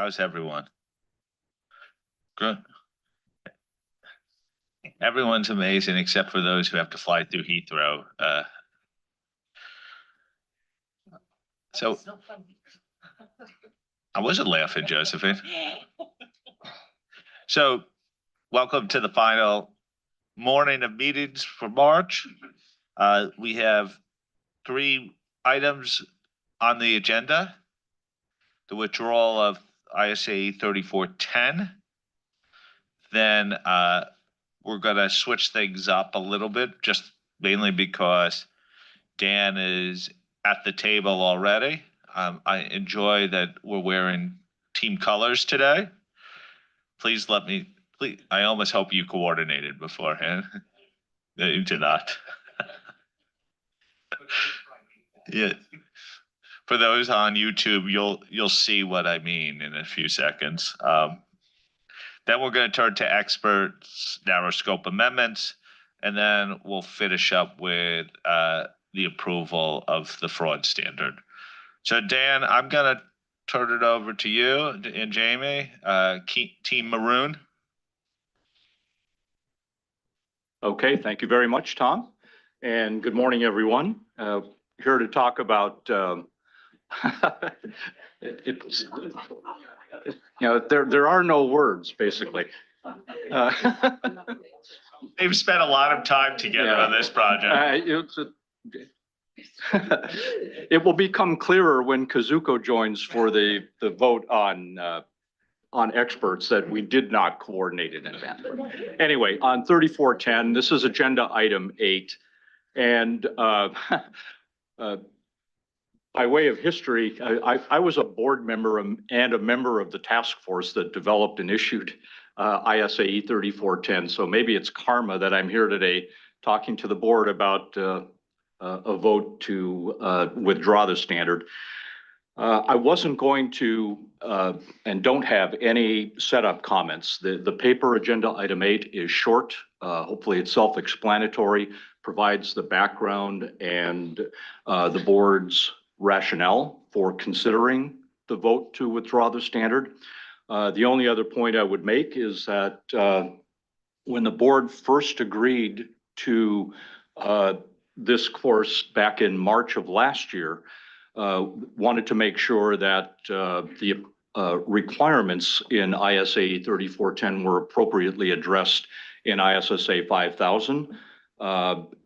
How's everyone? Good. Everyone's amazing except for those who have to fly through Heathrow. So I wasn't laughing, Josephine. So welcome to the final morning of meetings for March. We have 3 items on the agenda. The withdrawal of ISA 3410. Then we're going to switch things up a little bit, just mainly because Dan is at the table already. I enjoy that we're wearing team colors today. Please, I almost hope you coordinated beforehand. You did not. Yeah. For those on YouTube, you'll see what I mean in a few seconds. Then we're going to turn to experts, narrow scope amendments, and then we'll finish up with the approval of the fraud standard. So Dan, I'm going to turn it over to you and Jamie, Team Maroon. Okay, thank you very much, Tom. And good morning, everyone. Here to talk about, there are no words, basically. They've spent a lot of time together on this project. It will become clearer when Kazuko joins for the vote on experts that we did not coordinate in advance. Anyway, on 3410, this is agenda item 8. And by way of history, I was a board member and a member of the task force that developed and issued ISA 3410. So maybe it's karma that I'm here today talking to the board about a vote to withdraw the standard. I wasn't going to and don't have any setup comments. The paper agenda item 8 is short. Hopefully it's self-explanatory, provides the background and the board's rationale for considering the vote to withdraw the standard. The only other point I would make is that when the board first agreed to this course back in March of last year, wanted to make sure that the requirements in ISA 3410 were appropriately addressed in ISSA 5000.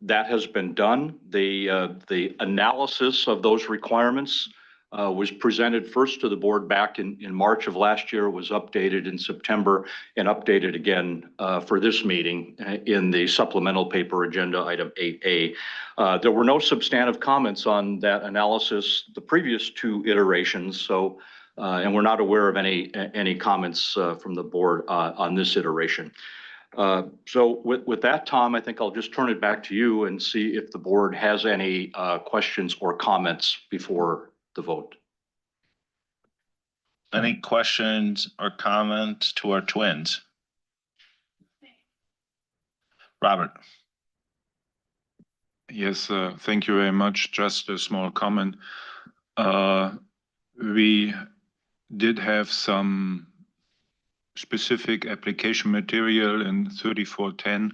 That has been done. The analysis of those requirements was presented first to the board back in March of last year, was updated in September, and updated again for this meeting in the supplemental paper agenda item 8A. There were no substantive comments on that analysis the previous 2 iterations, so and we're not aware of any comments from the board on this iteration. So with that, Tom, I think I'll just turn it back to you and see if the board has any questions or comments before the vote. Any questions or comments to our twins? Robert. Yes, thank you very much. Just a small comment. We did have some specific application material in 3410,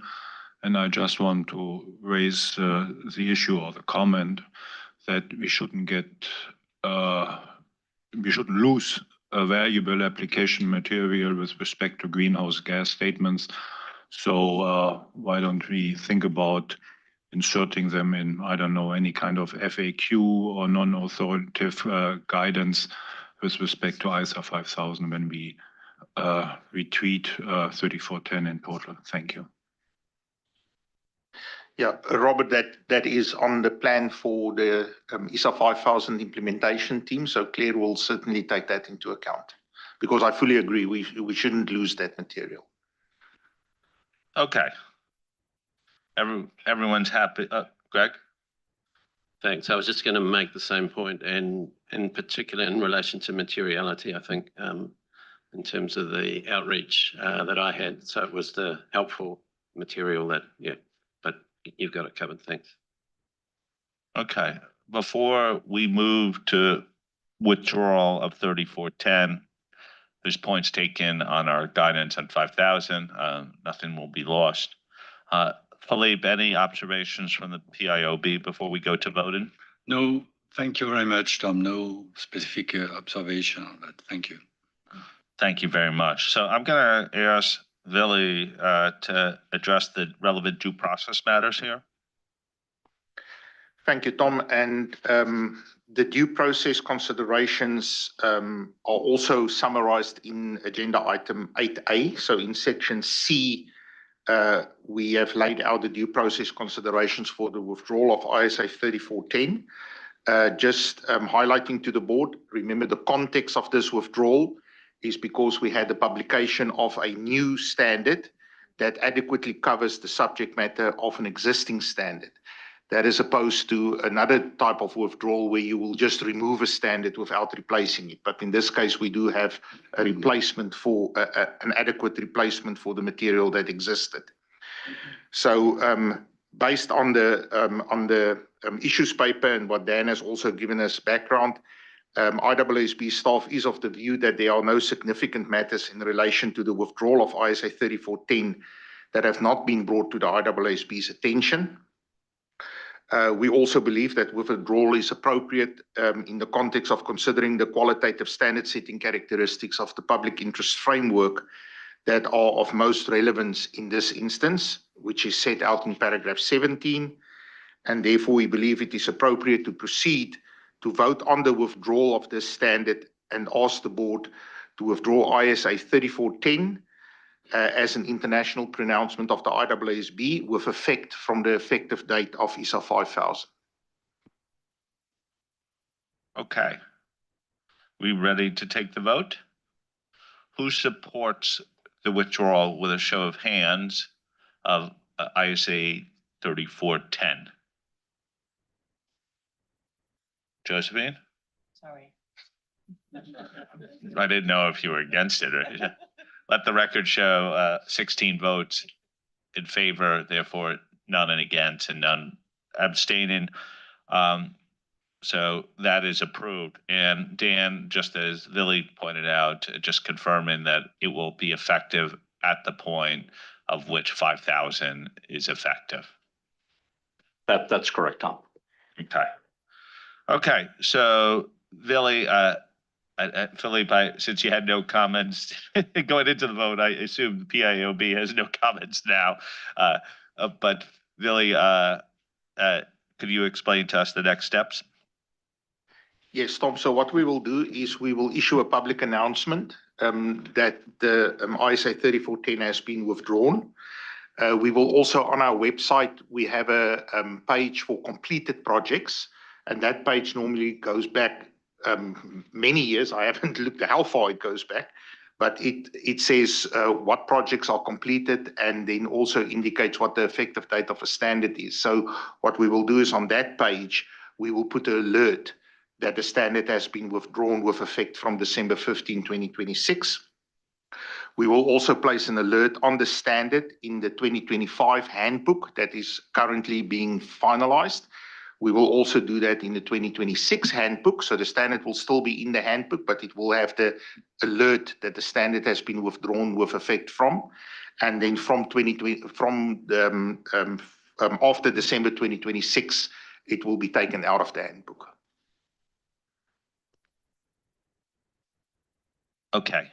and I just want to raise the issue or the comment that we shouldn't lose a valuable application material with respect to greenhouse gas statements. So why don't we think about inserting them in, I don't know, any kind of FAQ or non-authoritative guidance with respect to ISA 5000 when we retweet 3410 in total. Thank you. Yeah, Robert, that is on the plan for the ISA 5000 implementation team. So Claire will certainly take that into account, because I fully agree we shouldn't lose that material. Okay. Everyone's happy. Greg? Thanks. I was just going to make the same point, and in particular in relation to materiality, I think, in terms of the outreach that I had. So it was the helpful material that, yeah, but you've got it covered. Thanks. Okay. Before we move to withdrawal of 3410, there's points taken on our guidance on 5,000. Nothing will be lost. Philippe, any observations from the PIOB before we go to voting? No, thank you very much, Tom. No specific observation on that. Thank you. Thank you very much. So I'm going to ask Willie to address the relevant due process matters here. Thank you, Tom. And the due process considerations are also summarized in agenda item 8A. So in section C, we have laid out the due process considerations for the withdrawal of ISA 3410. Just highlighting to the board, remember the context of this withdrawal is because we had the publication of a new standard that adequately covers the subject matter of an existing standard. That is opposed to another type of withdrawal where you will just remove a standard without replacing it. But in this case, we do have a replacement for an adequate replacement for the material that existed. So based on the issues paper and what Dan has also given us background, IAASB staff is of the view that there are no significant matters in relation to the withdrawal of ISA 3410 that have not been brought to the IAASB's attention. We also believe that withdrawal is appropriate in the context of considering the qualitative standard setting characteristics of the public interest framework that are of most relevance in this instance, which is set out in paragraph 17. And therefore, we believe it is appropriate to proceed to vote on the withdrawal of this standard and ask the board to withdraw ISA 3410 as an international pronouncement of the IAASB with effect from the effective date of ISA 5000. Okay. We ready to take the vote? Who supports the withdrawal with a show of hands of ISA 3410? Josephine? Sorry. I didn't know if you were against it or let the record show 16 votes in favor, therefore none against and none abstaining. So that is approved. And Dan, just as Lily pointed out, just confirming that it will be effective at the point of which 5,000 is effective. That's correct, Tom. Okay. Okay. So Lily, Philippe, since you had no comments going into the vote, I assume the PIOB has no comments now. But Lily, could you explain to us the next steps? Yes, Tom. So what we will do is we will issue a public announcement that the ISA 3410 has been withdrawn. We will also, on our website, we have a page for completed projects, and that page normally goes back many years. I haven't looked at how far it goes back, but it says what projects are completed and then also indicates what the effective date of a standard is. So what we will do is on that page, we will put an alert that the standard has been withdrawn with effect from December 15, 2026. We will also place an alert on the standard in the 2025 handbook that is currently being finalized. We will also do that in the 2026 handbook. So the standard will still be in the handbook, but it will have the alert that the standard has been withdrawn with effect from. And then from after December 2026, it will be taken out of the handbook. Okay.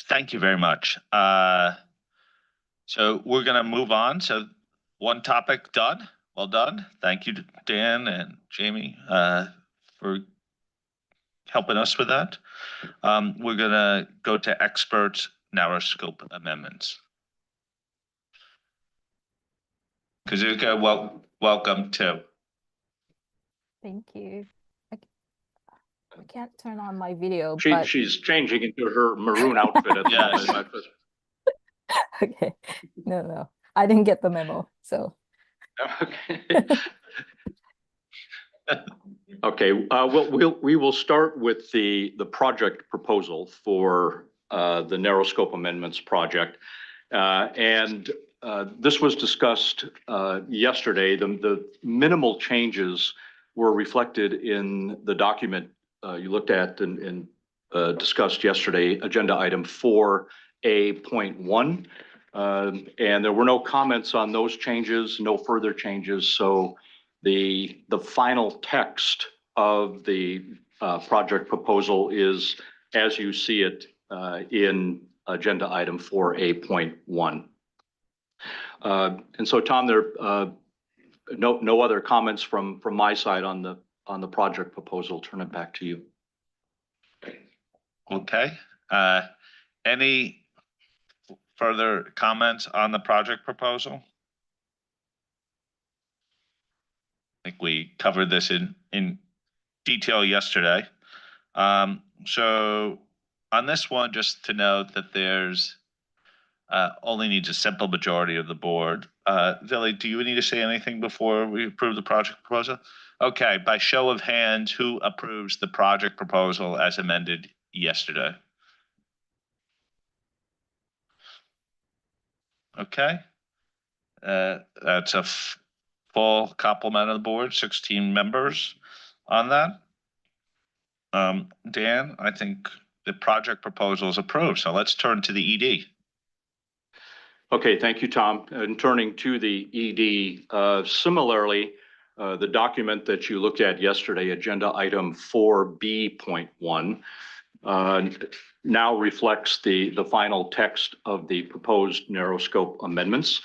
Thank you very much. So we're going to move on. So one topic done. Well done. Thank you, Dan and Jamie, for helping us with that. We're going to go to experts narrow scope amendments. Kazuka, welcome too. Thank you. I can't turn on my video, She's but changing into her maroon outfit at the Yes. moment. okay. No, I didn't get the memo. So Okay. Okay. We will start with the project proposal for the narrow scope amendments project, and this was discussed yesterday. The minimal changes were reflected in the document you looked at in discussed yesterday, agenda item 4A.1. And there were no comments on those changes, no further changes. So the final text of the project proposal is as you see it in agenda item 4A.1. And so, Tom, there no other comments from my side on the project proposal. Turn it back to you. Okay. Any further comments on the project proposal? I think we covered this in detail yesterday. So on this one, just to note that there's only needs a simple majority of the board. Villy, do you need to say anything before we approve the project proposal? Okay, by show of hands, who approves the project proposal as amended yesterday? Okay. That's a full complement of the board, 16 members on that. Dan, I think the project proposal is approved, so let's turn to the ED. Okay, thank you, Tom. And turning to the ED, similarly, the document that you looked at yesterday, agenda item 4B.1, now reflects the final text of the proposed narrow scope amendments.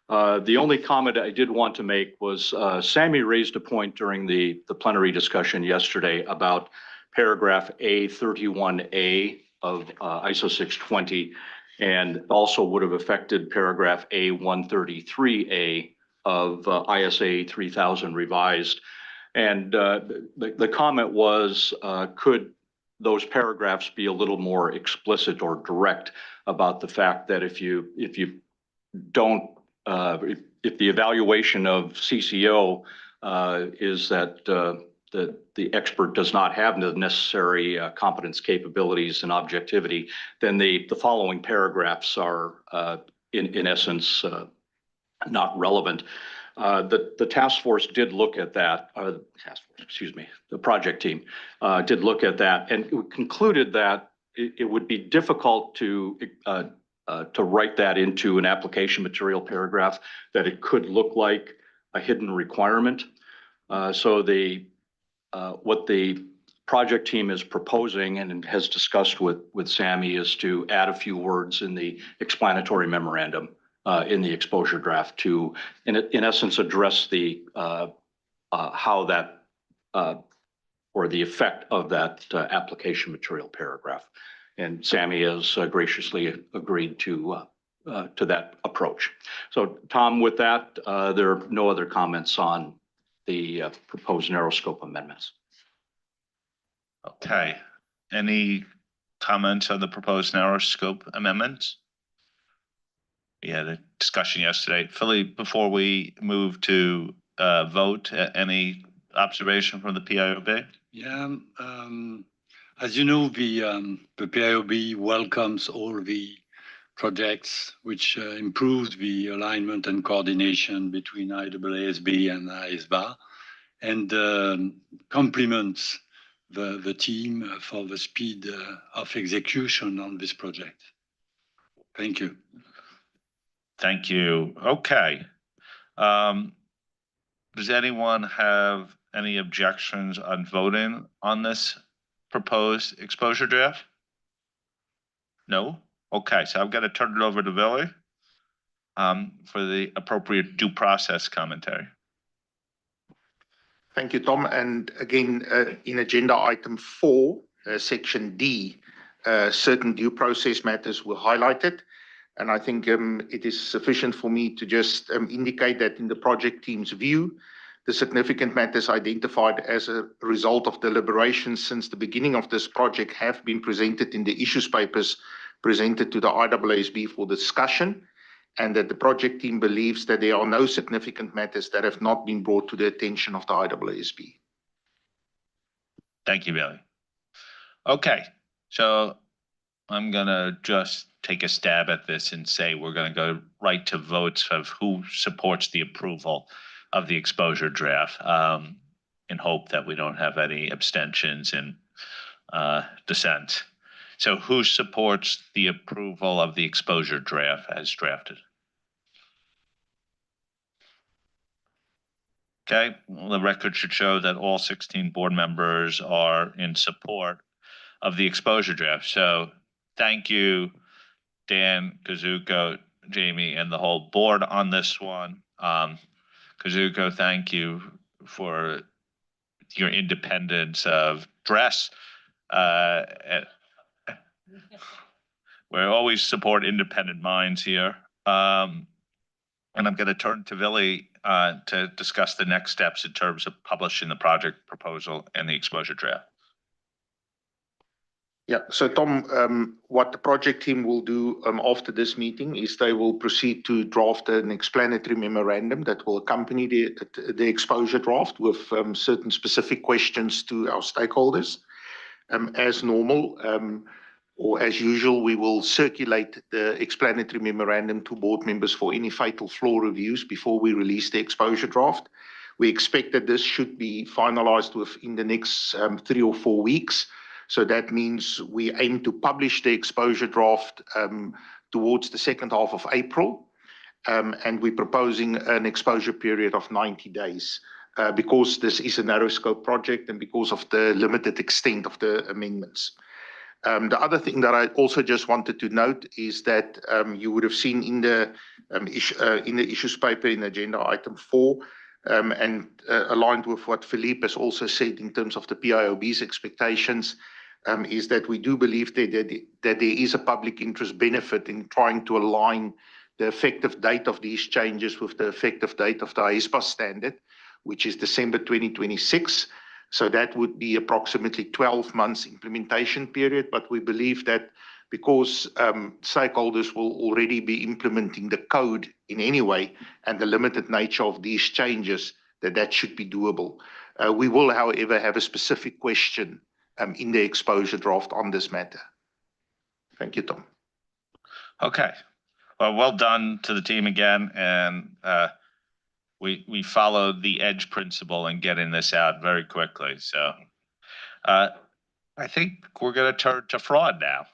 The only comment I did want to make was Sammy raised a point during the plenary discussion yesterday about paragraph A31A of ISO 620, and also would have affected paragraph A133A of ISA 3000 revised. And the comment was, could those paragraphs be a little more explicit or direct about the fact that if you don't, if the evaluation of CCO is that the expert does not have the necessary competence, capabilities, and objectivity, then the following paragraphs are in essence not relevant. The task force did look at that. The project team did look at that and concluded that it would be difficult to write that into an application material paragraph, that it could look like a hidden requirement. So what the project team is proposing and has discussed with Sammy is to add a few words in the explanatory memorandum in the exposure draft to, in essence, address the how that or the effect of that application material paragraph. And Sammy has graciously agreed to that approach. So, Tom, with that, there are no other comments on the proposed narrow scope amendments. Okay. Any comments on the proposed narrow scope amendments? We had a discussion yesterday. Philly, before we move to vote, any observation from the PIOB? Yeah, as you know, the PIOB welcomes all the projects which improve the alignment and coordination between IAASB and IAASB, and complements the team for the speed of execution on this project. Thank you. Thank you. Okay. Does anyone have any objections on voting on this proposed exposure draft? No? Okay, so I'm going to turn it over to Villy for the appropriate due process commentary. Thank you, Tom. And again, in agenda item 4, section D, certain due process matters were highlighted. And I think it is sufficient for me to just indicate that in the project team's view, the significant matters identified as a result of deliberations since the beginning of this project have been presented in the issues papers presented to the IAASB for discussion, and that the project team believes that there are no significant matters that have not been brought to the attention of the IAASB. Thank you, Billy. Okay, so I'm going to just take a stab at this and say we're going to go right to votes of who supports the approval of the exposure draft, in hope that we don't have any abstentions and dissent. So who supports the approval of the exposure draft as drafted? Okay, well, the record should show that all 16 board members are in support of the exposure draft. So thank you, Dan, Kazuko, Jamie, and the whole board on this one. Kazuko, thank you for your independence of dress. We always support independent minds here. And I'm going to turn to Billy to discuss the next steps in terms of publishing the project proposal and the exposure draft. Yeah, so Tom, what the project team will do after this meeting is they will proceed to draft an explanatory memorandum that will accompany the exposure draft with certain specific questions to our stakeholders. As normal, or as usual, we will circulate the explanatory memorandum to board members for any fatal flaw reviews before we release the exposure draft. We expect that this should be finalized within the next 3 or 4 weeks. So that means we aim to publish the exposure draft towards the second half of April. And we're proposing an exposure period of 90 days because this is a narrow scope project and because of the limited extent of the amendments. The other thing that I also just wanted to note is that you would have seen in the issues paper in agenda item 4, and aligned with what Philippe has also said in terms of the PIOB's expectations, is that we do believe that there is a public interest benefit in trying to align the effective date of these changes with the effective date of the IAASB standard, which is December 2026. So that would be approximately 12 months implementation period. But we believe that because stakeholders will already be implementing the code in any way and the limited nature of these changes, that should be doable. We will, however, have a specific question in the exposure draft on this matter. Thank you, Tom. Okay, well done to the team again, and we followed the EDGE principle in getting this out very quickly. So I think we're going to turn to fraud now.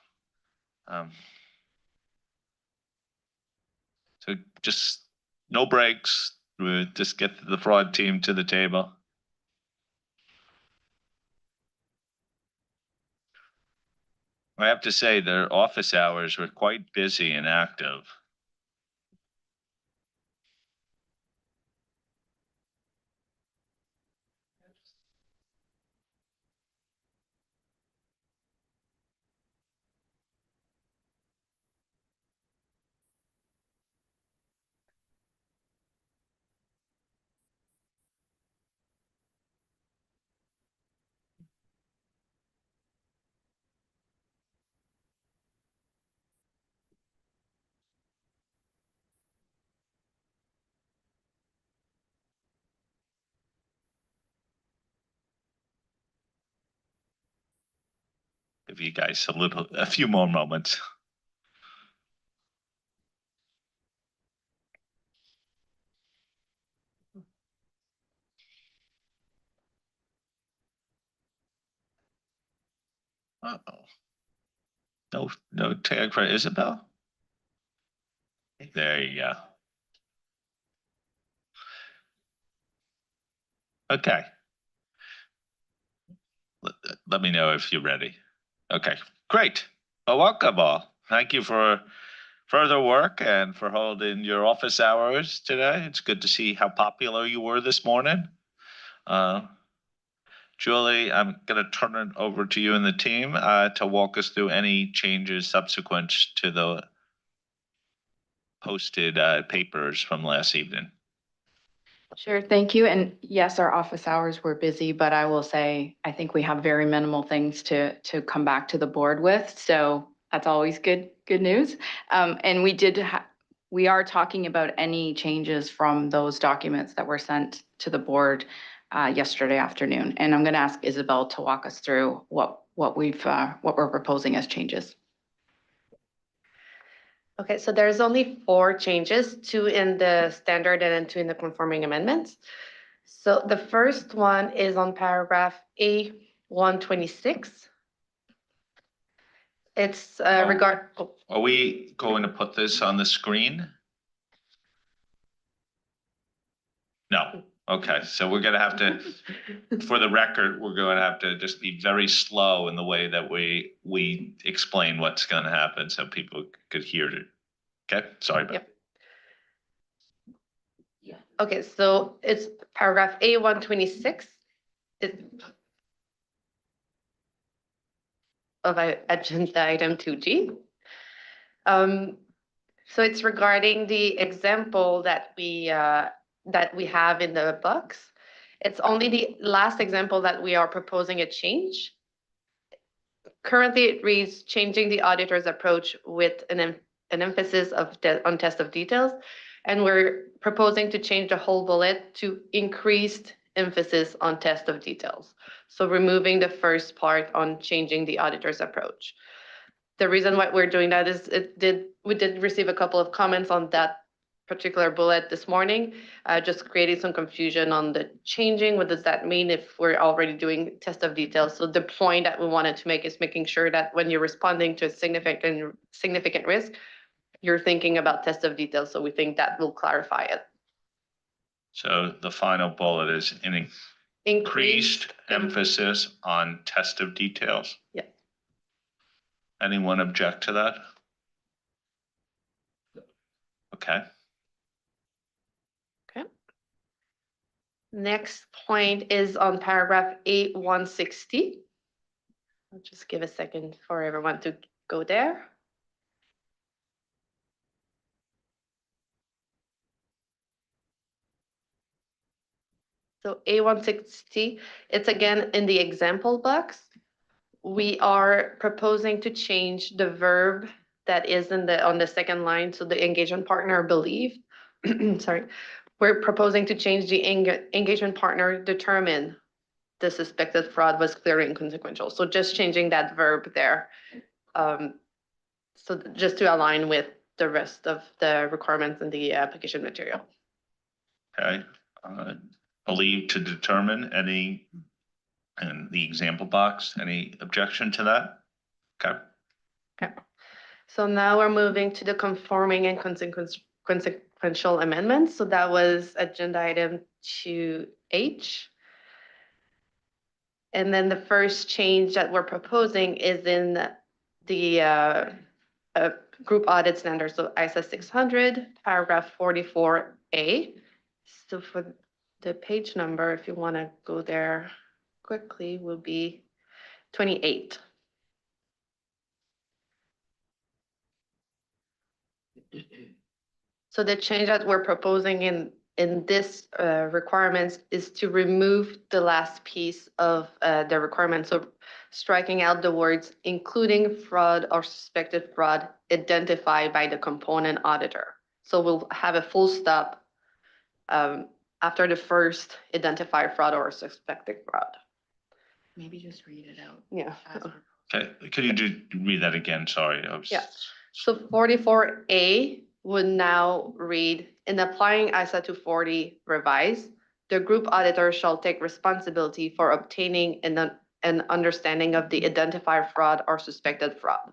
So just no breaks. We'll just get the fraud team to the table. I have to say their office hours were quite busy and active. Give you guys a few more moments. Uh-oh. No tag for Isabel? There you go. Okay. Let me know if you're ready. Okay, great. Well, welcome all. Thank you for further work and for holding your office hours today. It's good to see how popular you were this morning. Julie, I'm going to turn it over to you and the team to walk us through any changes subsequent to the posted papers from last evening. Sure, thank you. And yes, our office hours were busy, but I will say, I think we have very minimal things to come back to the board with. So that's always good news. And we are talking about any changes from those documents that were sent to the board yesterday afternoon. And I'm going to ask Isabel to walk us through what we're proposing as changes. Okay, so there's only 4 changes, 2 in the standard and then 2 in the conforming amendments. So the first one is on paragraph A126. It's oh, Are we going to put this on the screen? No. Okay, so we're gonna have to, for the record, we're going to have to just be very slow in the way that we explain what's going to happen so people could hear it. Okay, sorry. Yep. Okay, so it's paragraph A126 of agenda item 2G. So it's regarding the example that we have in the box. It's only the last example that we are proposing a change. Currently, it reads changing the auditor's approach with an emphasis on test of details. And we're proposing to change the whole bullet to increased emphasis on test of details. So removing the first part on changing the auditor's approach. The reason why we're doing that is we did receive a couple of comments on that particular bullet this morning, just creating some confusion on the changing. What does that mean if we're already doing test of details? So the point that we wanted to make is making sure that when you're responding to a significant risk, you're thinking about test of details. So we think that will clarify it. So the final bullet is an increased emphasis on test of details. Yeah. Anyone object to that? Okay. Okay. Next point is on paragraph A160. I'll just give a second for everyone to go there. So A160, it's again in the example box. We are proposing to change the verb that is on the second line. So the engagement partner believe, sorry, we're proposing to change the engagement partner determine the suspected fraud was clearly inconsequential. So just changing that verb there. So just to align with the rest of the requirements in the application material. Okay. Believe to determine any, in the example box, any objection to that? Okay. Okay. So now we're moving to the conforming and consequential amendments. So that was agenda item 2H. And then the first change that we're proposing is in the group audit standard. So ISA 600, paragraph 44A. So for the page number, if you want to go there quickly, will be 28. So the change that we're proposing in this requirements is to remove the last piece of the requirement. So striking out the words including fraud or suspected fraud identified by the component auditor. So we'll have a full stop after the first identified fraud or suspected fraud. Maybe just read it out. Yeah. Okay, could you read that again? Sorry. Yeah. So 44A would now read, in applying ISA 240 revised, the group auditor shall take responsibility for obtaining an understanding of the identified fraud or suspected fraud.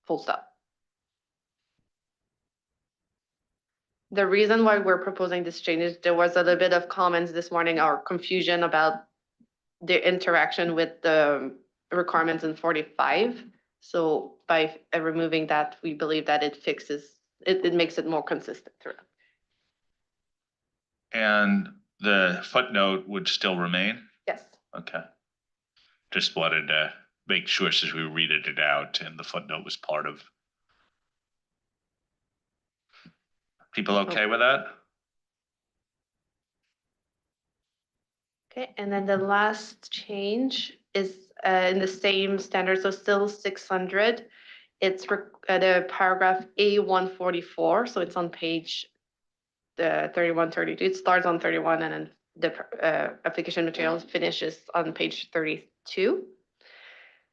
Full stop. The reason why we're proposing this change is there was a little bit of comments this morning or confusion about the interaction with the requirements in 45. So by removing that, we believe that it fixes, it makes it more consistent throughout. And the footnote would still remain? Yes. Okay. Just wanted to make sure as we read it out and the footnote was part of. People okay with that? Okay, and then the last change is in the same standard, so still 600. It's the paragraph A144, so it's on page 31, 32. It starts on 31 and then the application materials finishes on page 32.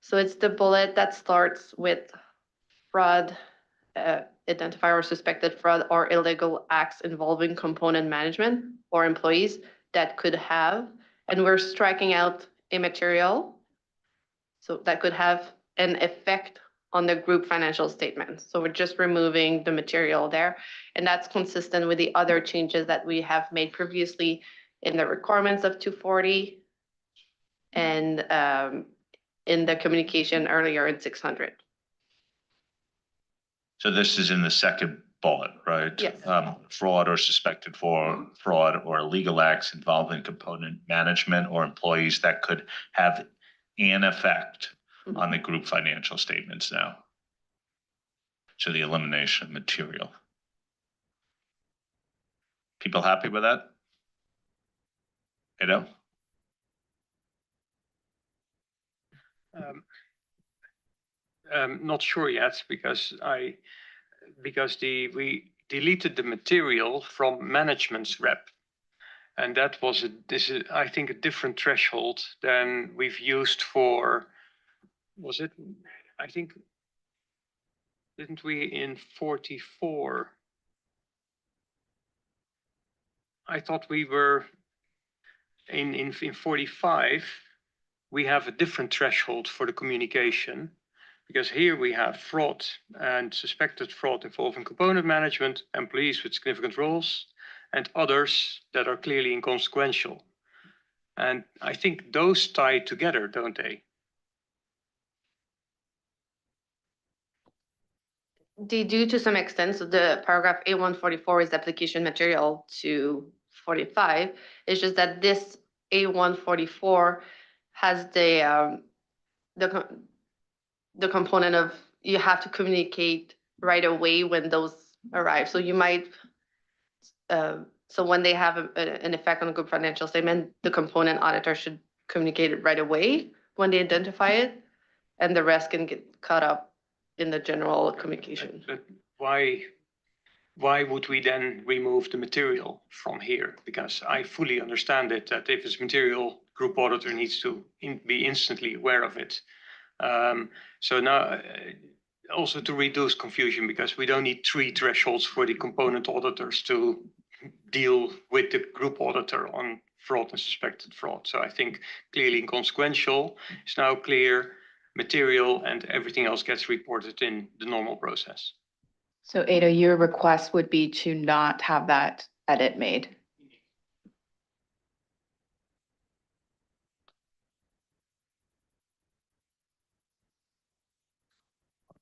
So it's the bullet that starts with fraud, identified or suspected fraud or illegal acts involving component management or employees that could have, and we're striking out immaterial. So that could have an effect on the group financial statements. So we're just removing the material there. And that's consistent with the other changes that we have made previously in the requirements of 240 and in the communication earlier in 600. So this is in the second bullet, right? Yes. Fraud or suspected for fraud or illegal acts involving component management or employees that could have an effect on the group financial statements now. So the elimination of material. People happy with that? Edo? Not sure yet because we deleted the material from management's rep. And that was I think a different threshold than we've used for, was it? I think, didn't we in 44? I thought we were in 45, we have a different threshold for the communication. Because here we have fraud and suspected fraud involving component management, employees with significant roles, and others that are clearly inconsequential. And I think those tie together, don't they? They do to some extent. So the paragraph A144 is application material to 45. It's just that this A144 has the component of you have to communicate right away when those arrive. So you might, so when they have an effect on the group financial statement, the component auditor should communicate it right away when they identify it, and the rest can get caught up in the general communication. But why would we then remove the material from here? Because I fully understand it, that if it's material, group auditor needs to be instantly aware of it. So now, also to reduce confusion, because we don't need 3 thresholds for the component auditors to deal with the group auditor on fraud and suspected fraud. So I think clearly inconsequential is now clear, material, and everything else gets reported in the normal process. So Ada, your request would be to not have that edit made.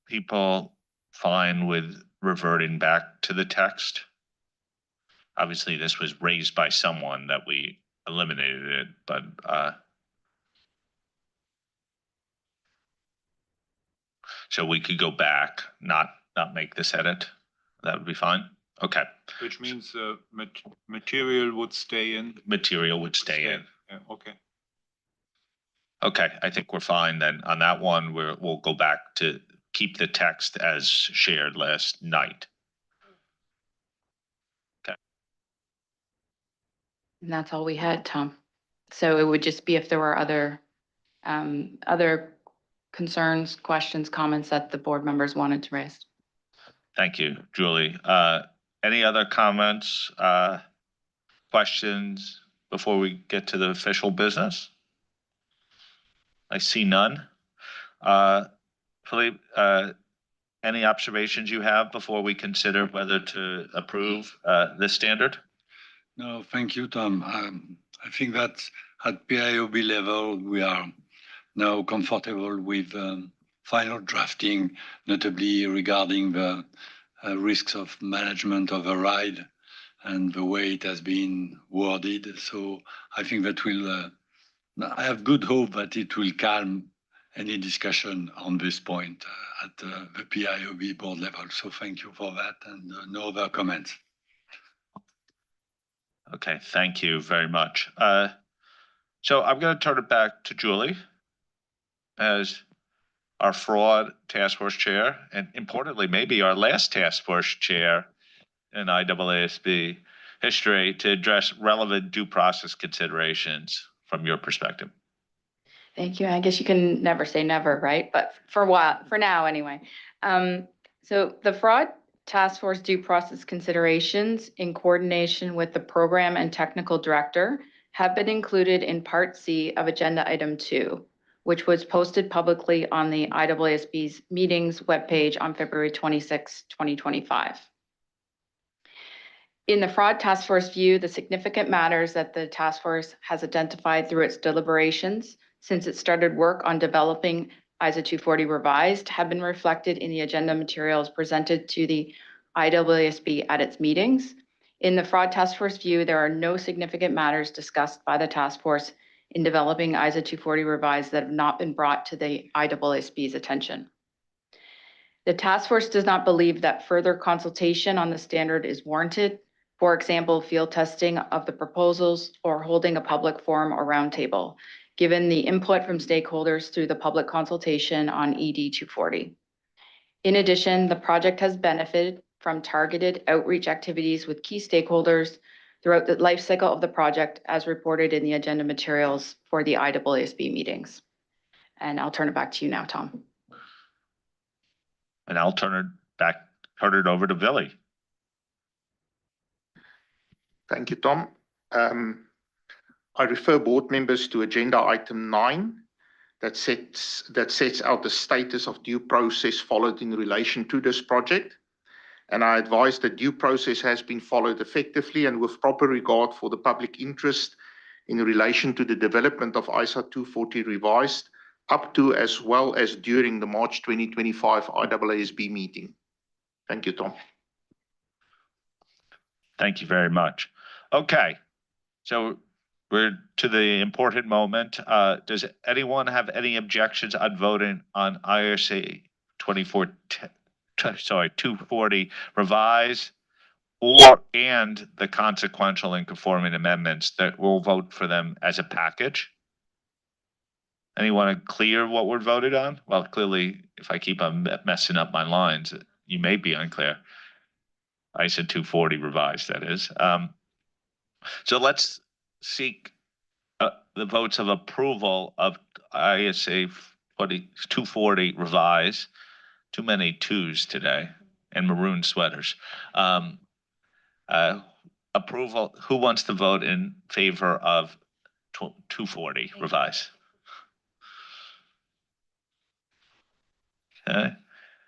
People fine with reverting back to the text? Obviously, this was raised by someone that we eliminated it, but so we could go back, not make this edit. That would be fine. Okay. Which means material would stay in. Material would stay in. Yeah, okay. Okay, I think we're fine then. On that one, we'll go back to keep the text as shared last night. Okay. And that's all we had, Tom. So it would just be if there were other concerns, questions, comments that the board members wanted to raise. Thank you, Julie. Any other comments, questions before we get to the official business? I see none. Philippe, any observations you have before we consider whether to approve this standard? No, thank you, Tom. I think that at PIOB level, we are now comfortable with final drafting, notably regarding the risks of management override and the way it has been worded. So I think that I have good hope that it will calm any discussion on this point at the PIOB board level. So thank you for that, and no other comments. Okay, thank you very much. So I'm going to turn it back to Julie as our fraud task force chair, and importantly, maybe our last task force chair in IAASB history, to address relevant due process considerations from your perspective. Thank you. I guess you can never say never, right? But for now anyway. So the fraud task force due process considerations in coordination with the program and technical director have been included in Part C of Agenda Item 2, which was posted publicly on the IAASB's meetings webpage on February 26, 2025. In the fraud task force view, the significant matters that the task force has identified through its deliberations since it started work on developing ISO 240 revised have been reflected in the agenda materials presented to the IAASB at its meetings. In the fraud task force view, there are no significant matters discussed by the task force in developing ISO 240 revised that have not been brought to the IAASB's attention. The task force does not believe that further consultation on the standard is warranted. For example, field testing of the proposals or holding a public forum or roundtable, given the input from stakeholders through the public consultation on ED 240. In addition, the project has benefited from targeted outreach activities with key stakeholders throughout the life cycle of the project, as reported in the agenda materials for the IAASB meetings. And I'll turn it back to you now, Tom. And I'll turn it over to Billy. Thank you, Tom. I refer board members to agenda item 9 that sets out the status of due process followed in relation to this project. And I advise that due process has been followed effectively and with proper regard for the public interest in relation to the development of ISO 240 revised up to as well as during the March 2025 IAASB meeting. Thank you, Tom. Thank you very much. Okay, so we're to the important moment. Does anyone have any objections on voting on IRC 240 revised and the consequential and conforming amendments that we'll vote for them as a package? Anyone clear what we're voted on? Well, clearly, if I keep on messing up my lines, you may be unclear. ISO 240 revised, that is. So let's seek the votes of approval of ISA 240 revised. Too many twos today and maroon sweaters. Approval. Who wants to vote in favor of 240 revised? Okay.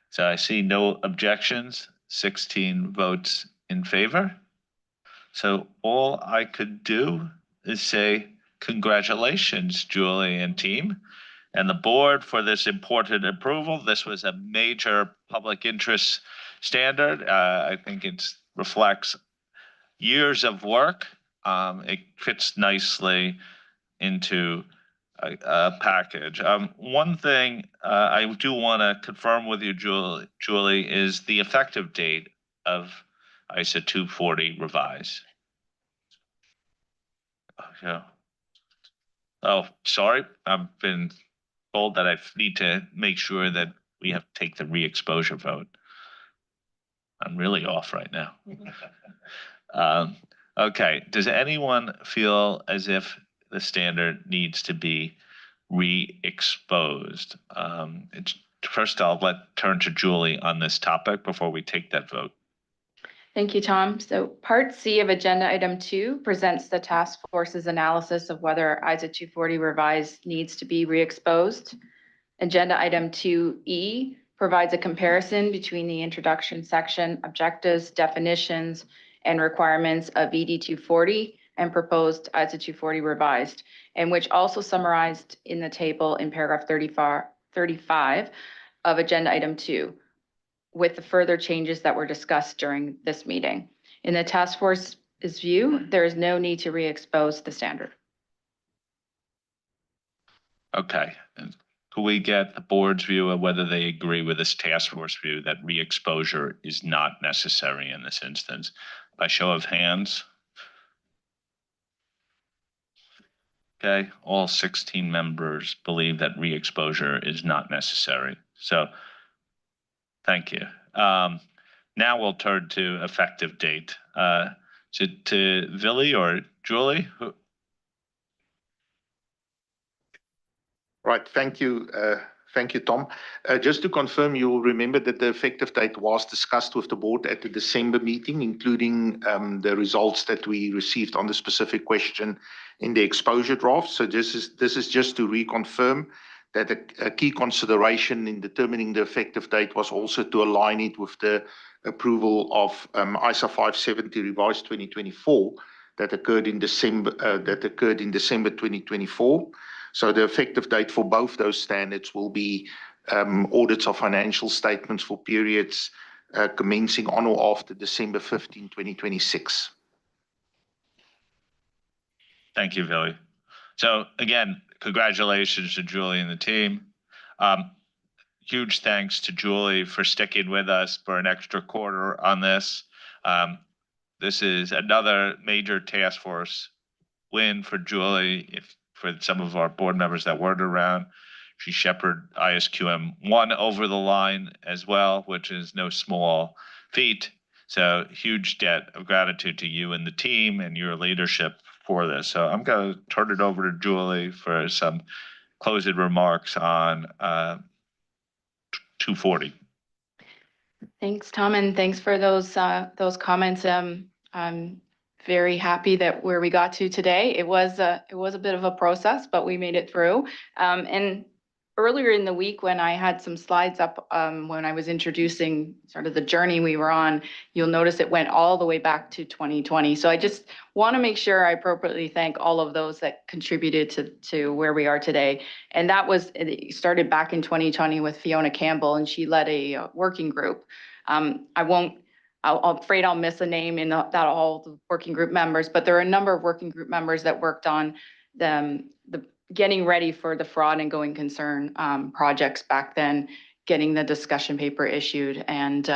So I see no objections. 16 votes in favor. So all I could do is say congratulations, Julie and team, and the board for this important approval. This was a major public interest standard. I think it reflects years of work. It fits nicely into a package. One thing I do want to confirm with you, Julie, is the effective date of ISO 240 revised. Oh, sorry. I've been told that I need to make sure that we have to take the re-exposure vote. I'm really off right now. Okay. Does anyone feel as if the standard needs to be re-exposed? First, I'll turn to Julie on this topic before we take that vote. Thank you, Tom. So Part C of Agenda Item 2 presents the task force's analysis of whether ISO 240 revised needs to be re-exposed. Agenda Item 2E provides a comparison between the introduction section, objectives, definitions, and requirements of ED 240 and proposed ISO 240 revised, and which also summarized in the table in paragraph 35 of Agenda Item 2. With the further changes that were discussed during this meeting. In the task force's view, there is no need to re-expose the standard. Okay. And could we get the board's view of whether they agree with this task force view that re-exposure is not necessary in this instance? By show of hands. Okay, all 16 members believe that re-exposure is not necessary. So thank you. Now we'll turn to effective date. To Billy or Julie? Right, thank you. Thank you, Tom. Just to confirm, you'll remember that the effective date was discussed with the board at the December meeting, including the results that we received on the specific question in the exposure draft. So this is just to reconfirm that a key consideration in determining the effective date was also to align it with the approval of ISA 570 revised 2024 that occurred in December 2024. So the effective date for both those standards will be audits of financial statements for periods commencing on or after December 15, 2026. Thank you, Billy. So again, congratulations to Julie and the team. Huge thanks to Julie for sticking with us for an extra quarter on this. This is another major task force win for Julie. For some of our board members that weren't around, she shepherded ISQM 1 over the line as well, which is no small feat. So huge debt of gratitude to you and the team and your leadership for this. So I'm going to turn it over to Julie for some closing remarks on 240. Thanks, Tom, and thanks for those comments. I'm very happy that where we got to today. It was a bit of a process, but we made it through. And earlier in the week, when I had some slides up, when I was introducing sort of the journey we were on, you'll notice it went all the way back to 2020. So I just want to make sure I appropriately thank all of those that contributed to where we are today. And it started back in 2020 with Fiona Campbell, and she led a working group. I'm afraid I'll miss a name in that all the working group members, but there are a number of working group members that worked on the getting ready for the fraud and going concern projects back then, getting the discussion paper issued and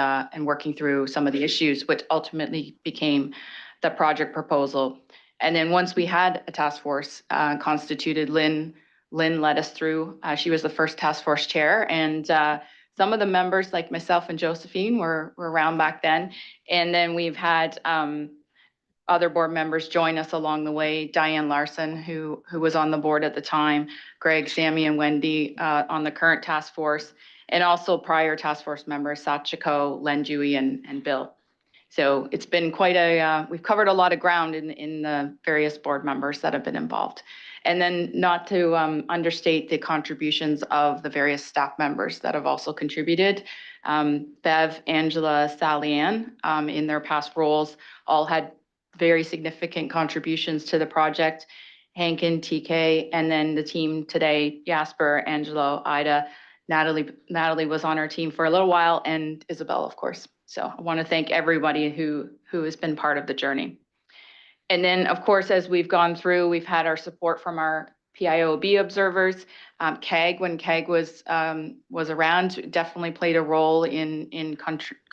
working through some of the issues, which ultimately became the project proposal. And then once we had a task force constituted, Lynn led us through. She was the first task force chair, and some of the members like myself and Josephine were around back then. And then we've had other board members join us along the way. Diane Larson, who was on the board at the time, Greg, Sammy, and Wendy on the current task force, and also prior task force members, Sachiko, Len Dewey, and Bill. So it's been quite we've covered a lot of ground in the various board members that have been involved. And then not to understate the contributions of the various staff members that have also contributed. Bev, Angela, Sally Ann, in their past roles, all had very significant contributions to the project. Hankin, TK, and then the team today, Jasper, Angelo, Ida, Natalie was on our team for a little while, and Isabel, of course. So I want to thank everybody who has been part of the journey. And then, of course, as we've gone through, we've had our support from our PIOB observers. CAG, when CAG was around, definitely played a role in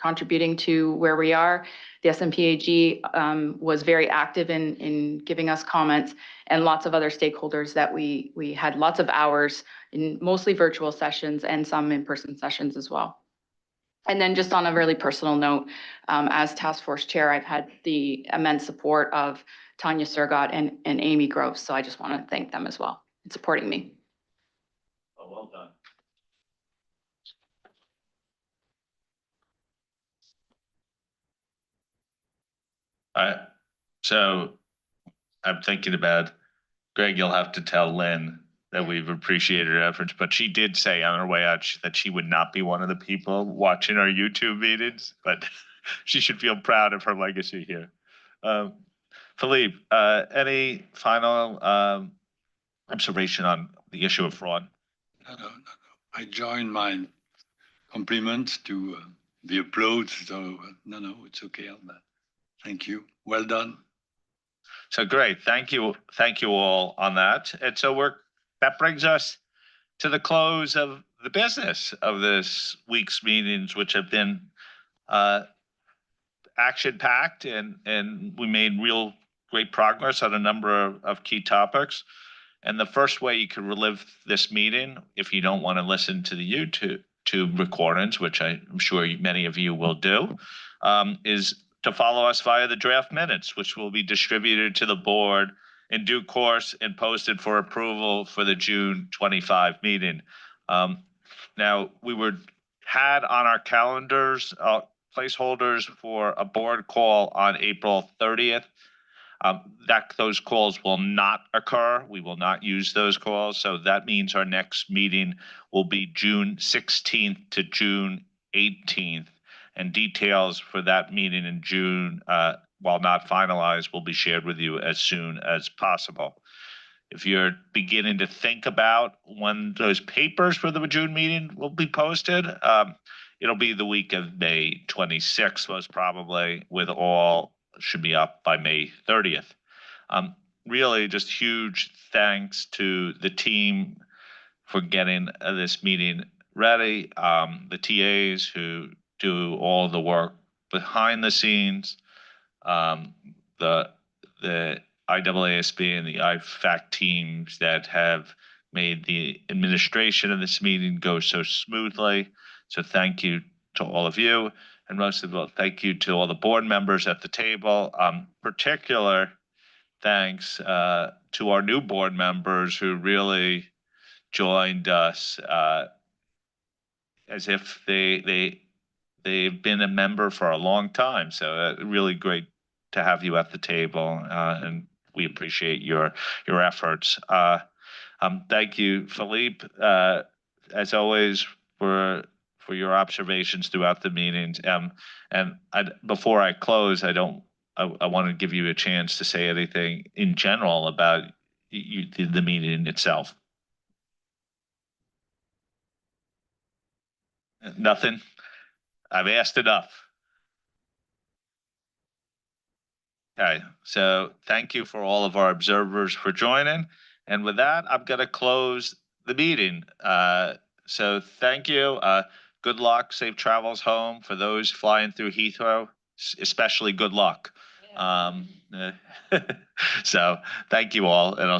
contributing to where we are. The SMPAG was very active in giving us comments, and lots of other stakeholders that we had lots of hours in mostly virtual sessions and some in-person sessions as well. And then just on a really personal note, as task force chair, I've had the immense support of Tanya Surgott and Amy Groves. So I just want to thank them as well in supporting me. Oh, well done. So I'm thinking about, Greg, you'll have to tell Lynn that we've appreciated her efforts, but she did say on her way out that she would not be one of the people watching our YouTube meetings, but she should feel proud of her legacy here. Philippe, any final observation on the issue of fraud? No. I join my compliments to the applause. So no, it's okay on that. Thank you. Well done. So great. Thank you all on that. And so that brings us to the close of the business of this week's meetings, which have been action-packed, and we made real great progress on a number of key topics. And the first way you can relive this meeting, if you don't want to listen to the YouTube recordings, which I'm sure many of you will do, is to follow us via the draft minutes, which will be distributed to the board in due course and posted for approval for the June 25 meeting. Now, we had on our calendars placeholders for a board call on April 30th. Those calls will not occur. We will not use those calls. So that means our next meeting will be June 16th to June 18th. And details for that meeting in June, while not finalized, will be shared with you as soon as possible. If you're beginning to think about when those papers for the June meeting will be posted, it'll be the week of May 26th, most probably, with all should be up by May 30th. Really just huge thanks to the team for getting this meeting ready. The TAs who do all the work behind the scenes, the IAASB and the IFAC teams that have made the administration of this meeting go so smoothly. So thank you to all of you. And most of all, thank you to all the board members at the table. Particular thanks to our new board members who really joined us as if they've been a member for a long time. So really great to have you at the table, and we appreciate your efforts. Thank you, Philippe, as always, for your observations throughout the meetings. And before I close, I want to give you a chance to say anything in general about the meeting itself. Nothing? I've asked enough. Okay, so thank you for all of our observers for joining. And with that, I'm going to close the meeting. So thank you. Good luck, safe travels home for those flying through Heathrow, especially good luck. So thank you all, and I'll